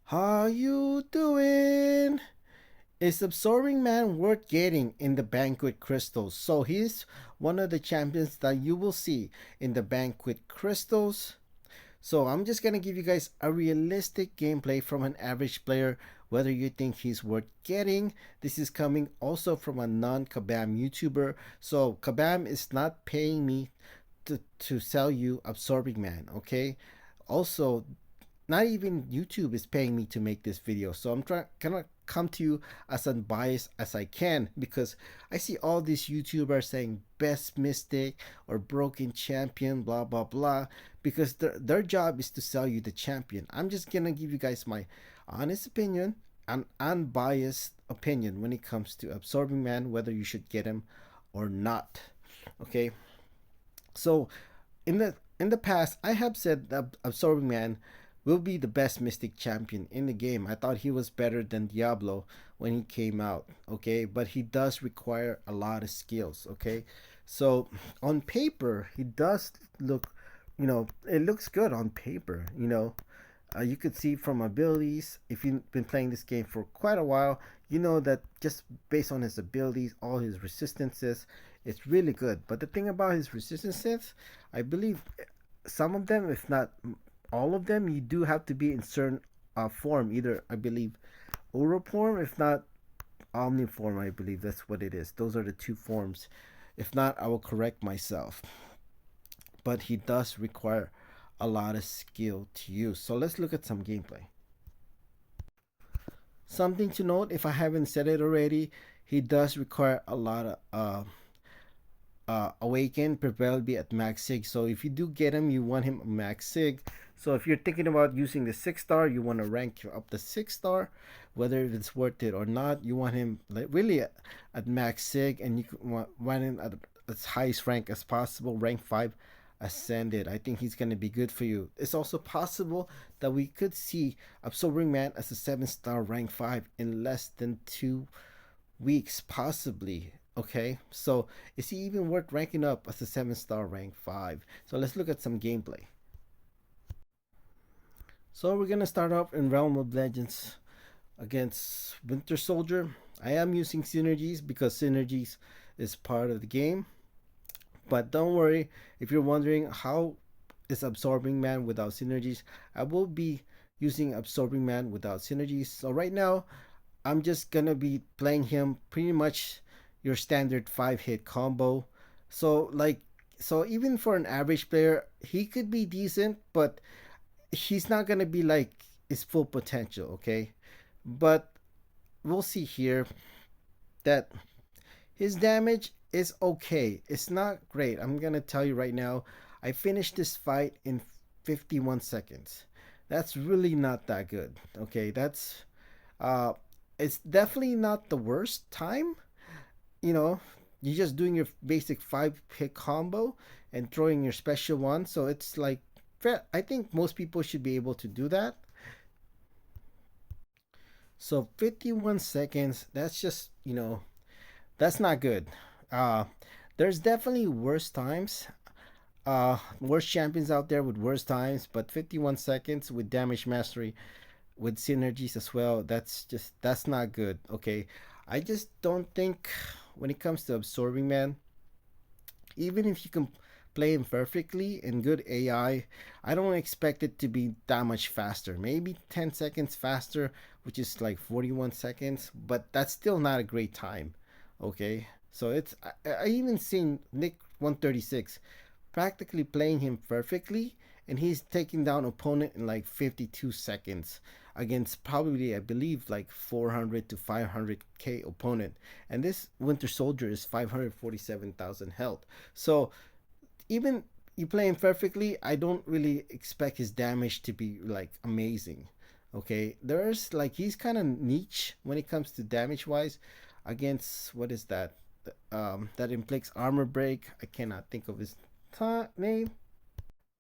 How you doing? Is Absorbing Man worth getting in the Banquet Crystals? So he's one of the champions that you will see in the Banquet Crystals. So I'm just gonna give you guys a realistic gameplay from an average player, whether you think he's worth getting. This is coming also from a non-Kabam YouTuber. So Kabam is not paying me to sell you Absorbing Man, okay? Also, not even YouTube is paying me to make this video. So I'm trying gonna come to you as unbiased as I can, because I see all these YouTubers saying best mystic or broken champion, blah blah blah, because their job is to sell you the champion. I'm just gonna give you guys my honest opinion, an unbiased opinion when it comes to Absorbing Man, whether you should get him or not. Okay, so in the past, I have said that Absorbing Man will be the best Mystic champion in the game. I thought he was better than Diablo when he came out, okay? But he does require a lot of skills, okay? So on paper, he does look, it looks good on paper, you could see from abilities, if you've been playing this game for quite a while, you know that just based on his abilities, all his resistances, it's really good. But the thing about his resistances, I believe some of them, if not all of them, you do have to be in certain form. Either, I believe, Oro form, if not Omniform, I believe that's what it is. Those are the two forms. If not, I will correct myself. But he does require a lot of skill to use. So let's look at some gameplay. Something to note, if I haven't said it already, he does require a lot of Awaken, preferably at max sig. So if you do get him, you want him max sig. So if you're thinking about using the 6-star, you want to rank up the 6-star, whether it's worth it or not. You want him like really at max sig, and you want him at as highest rank as possible, rank 5 ascended. I think he's going to be good for you. It's also possible that we could see Absorbing Man as a 7-star rank 5 in less than 2 weeks, possibly. Okay, so is he even worth ranking up as a 7-star rank 5? So let's look at some gameplay. So we're gonna start off in Realm of Legends against Winter Soldier. I am using synergies because synergies is part of the game. But don't worry, if you're wondering how is Absorbing Man without synergies, I will be using Absorbing Man without synergies. So right now, I'm just gonna be playing him pretty much your standard 5-hit combo. So like, so even for an average player, he could be decent, but he's not gonna be like his full potential, okay? But we'll see here that his damage is okay. It's not great. I'm gonna tell you right now. I finished this fight in 51 seconds. That's really not that good. Okay, that's uh, it's definitely not the worst time. You know, you're just doing your basic 5-hit combo and throwing your special one. So it's like, I think most people should be able to do that. So 51 seconds, that's just, that's not good. Uh, there's definitely worse times, worse champions out there with worse times, but 51 seconds with damage mastery, with synergies as well, that's not good. Okay, I just don't think when it comes to Absorbing Man, even if you can play him perfectly in good I don't expect it to be that much faster. Maybe 10 seconds faster, which is like 41 seconds, but that's still not a great time. Okay, so I even seen Nick 136 practically playing him perfectly, and he's taking down opponent in like 52 seconds against probably, I believe, like 400 to 500k opponent, and this Winter Soldier is 547,000 health. So even you play him perfectly, I don't really expect his damage to be like amazing. Okay, there's like, he's kind of niche when it comes to damage wise against, what is that? That inflicts armor break. I cannot think of his name.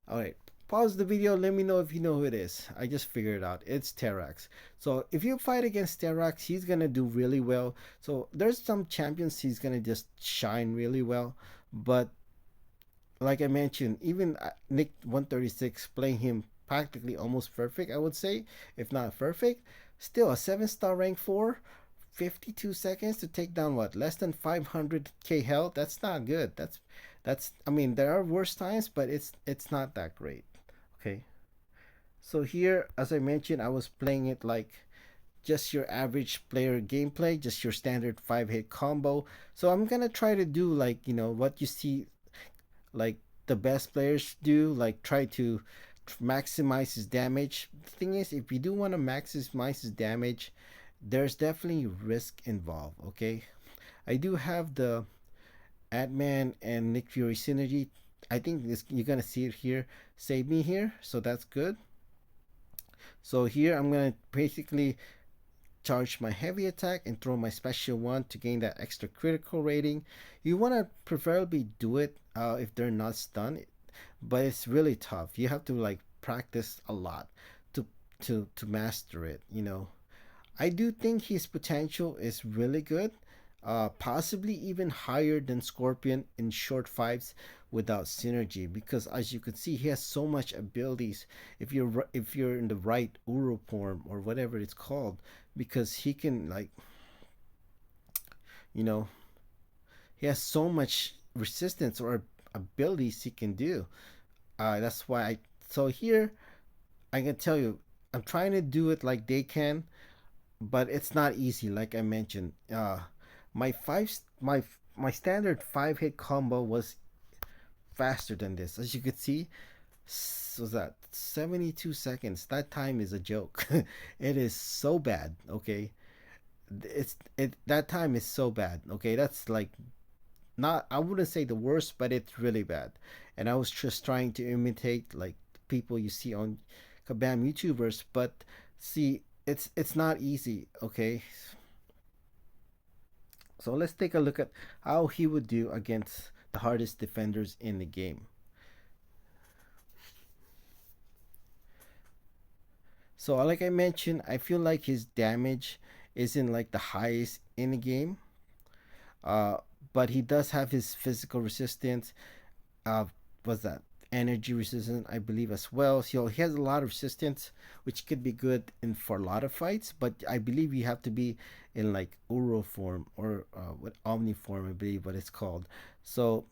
All right, pause the video. Let me know if you know who it is. I just figured it out. It's Terax. So if you fight against Terax, he's gonna do really well. So there's some champions he's gonna just shine really well, but like I mentioned, even Nick 136 playing him practically almost perfect, I would say, if not perfect. Still, a 7-star rank 4, 52 seconds to take down what, less than 500k health. That's not good. That's I mean, there are worse times, but it's not that great. Okay. So here, as I mentioned, I was playing it like just your average player gameplay, just your standard 5-hit combo. So I'm gonna try to do like, what you see like the best players do, like try to maximize his damage. The thing is, if you do want to maximize his damage, there's definitely risk involved. Okay, I do have the Ant-Man and Nick Fury synergy. I think this, you're gonna see it here, save me here, so that's good. So here I'm gonna basically charge my heavy attack and throw my special one to gain that extra critical rating. You want to preferably do it if they're not stunned, but it's really tough. You have to like practice a lot to to master it. I do think his potential is really good, possibly even higher than Scorpion in short fives without synergy. Because as you can see, he has so much abilities. If you're in the right Uro form or whatever it's called, because he can like you know he has so much resistance or abilities he can do. That's why I so here I can tell you I'm trying to do it like they can, but it's not easy. Like I mentioned, my five my standard 5-hit combo was faster than this. As you could see, was that 72 seconds. That time is a joke. It is so bad. Okay, that time is so bad. Okay, that's like not, I wouldn't say the worst, but it's really bad. And I was just trying to imitate like people you see on Kabam YouTubers, but see, it's not easy. Okay, so let's take a look at how he would do against the hardest defenders in the game. So like I mentioned, I feel like his damage isn't like the highest in the game. Uh, but he does have his physical resistance. Was that energy resistance, I believe, as well. So he has a lot of resistance, which could be good in for a lot of fights. But I believe you have to be in like Uro form or what Omni form, I believe what it's called. So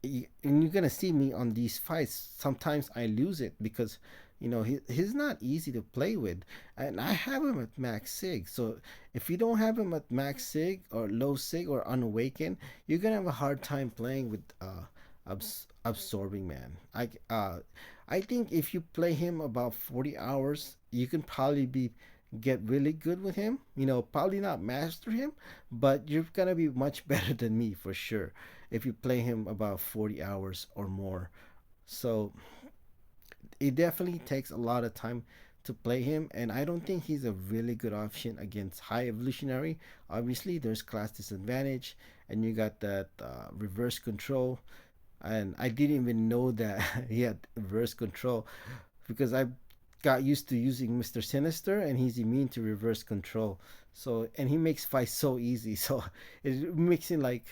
and you're gonna see me on these fights. Sometimes I lose it because he's not easy to play with, and I have him at max sig. So if you don't have him at max sig or low sig or unawakened, you're gonna have a hard time playing with absorbing man. I think if you play him about 40 hours, you can probably be get really good with him. Probably not master him, but you're gonna be much better than me for sure if you play him about 40 hours or more. So it definitely takes a lot of time to play him, and I don't think he's a really good option against high evolutionary. Obviously there's class disadvantage, and you got that reverse control, and I didn't even know that he had reverse control because I got used to using Mr. Sinister, and he's immune to reverse control. So, and he makes fights so easy. So it makes it like,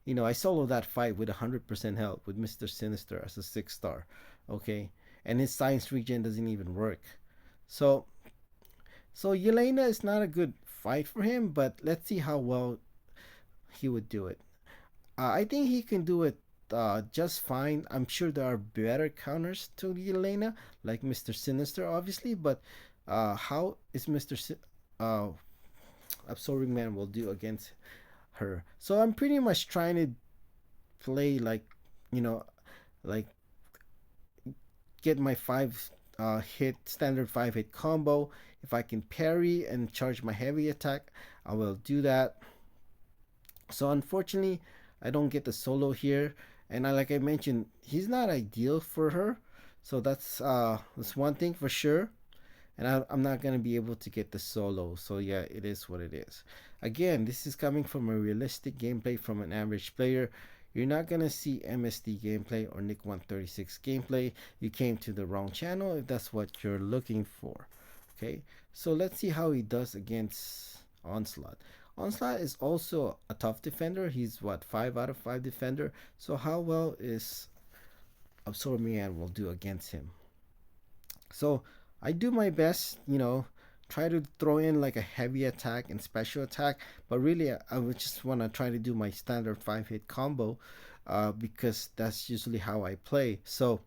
I solo that fight with 100% health with Mr. Sinister as a 6-star. Okay, and his science regen doesn't even work. So, Yelena is not a good fight for him, but let's see how well he would do it. I think he can do it just fine. I'm sure there are better counters to Yelena, like Mr. Sinister, obviously, but how is Absorbing Man will do against her? So I'm pretty much trying to play like, you know, like get my hit standard 5-hit combo. If I can parry and charge my heavy attack, I will do that. So unfortunately, I don't get the solo here, and like I mentioned, he's not ideal for her. So that's one thing for sure. And I'm not gonna be able to get the solo. So yeah, it is what it is. Again, this is coming from a realistic gameplay from an average player. You're not gonna see MSD gameplay or Nick 136 gameplay. You came to the wrong channel if that's what you're looking for. Okay, so let's see how he does against Onslaught. Onslaught is also a tough defender. He's what, 5 out of 5 defender. So how well is Absorbing Man will do against him? So I do my best, try to throw in like a heavy attack and special attack, but really I would just want to try to do my standard 5 hit combo, because that's usually how I play. So,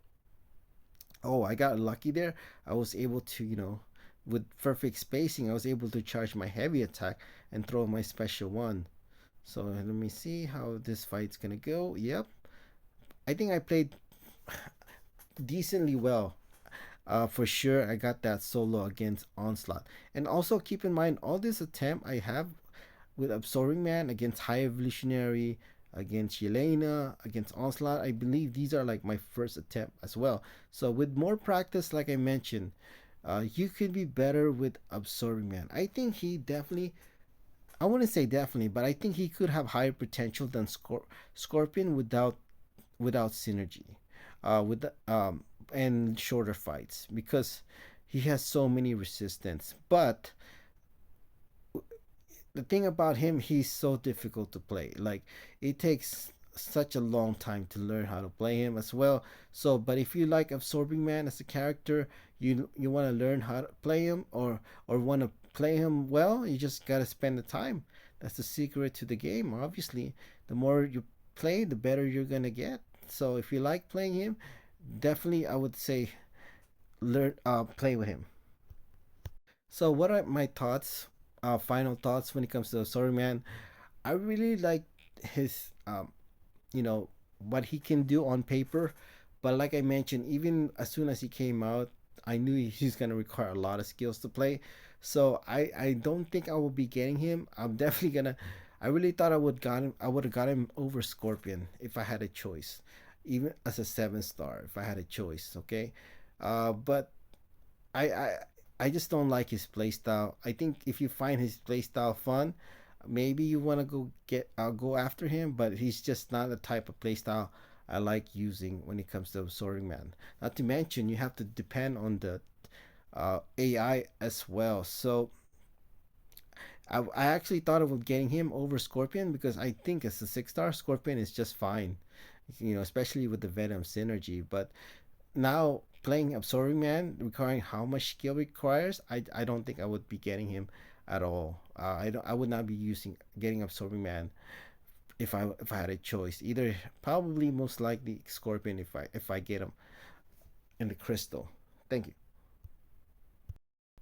oh, I got lucky there. I was able to, with perfect spacing, I was able to charge my heavy attack and throw my special one. So let me see how this fight's gonna go. Yep, I think I played decently well. For sure, I got that solo against Onslaught. And also keep in mind, all this attempt I have with Absorbing Man against High Evolutionary, against Yelena, against Onslaught, I believe these are like my first attempt as well. So with more practice, like I mentioned, you could be better with Absorbing Man. I think he definitely, I wouldn't say definitely, but I think he could have higher potential than Scorpion without synergy, with and shorter fights because he has so many resistance. But the thing about him, he's so difficult to play. Like it takes such a long time to learn how to play him as well. So, but if you like Absorbing Man as a character, you want to learn how to play him or want to play him well, you just gotta spend the time. That's the secret to the game. Obviously, the more you play, the better you're gonna get. So if you like playing him, definitely I would say learn play with him. So what are my thoughts? Final thoughts when it comes to Sorry Man. I really like his you know what he can do on paper, but like I mentioned, even as soon as he came out, I knew he's gonna require a lot of skills to play. So I don't think I will be getting him. I'm definitely gonna. I really thought I would have got him over Scorpion if I had a choice, even as a 7 star if I had a choice. Okay, but I I I just don't like his playstyle. I think if you find his playstyle fun, maybe you want to go after him, but he's just not the type of playstyle I like using when it comes to Soaring Man. Not to mention you have to depend on the AI as well. So I actually thought of getting him over Scorpion because I think as a 6 star, Scorpion is just fine. Especially with the Venom synergy. But now playing Absorbing Man, requiring how much skill requires, I don't think I would be getting him at all. I would not be using getting Absorbing Man if I had a choice. Either probably most likely Scorpion if I get him in the crystal. Thank you.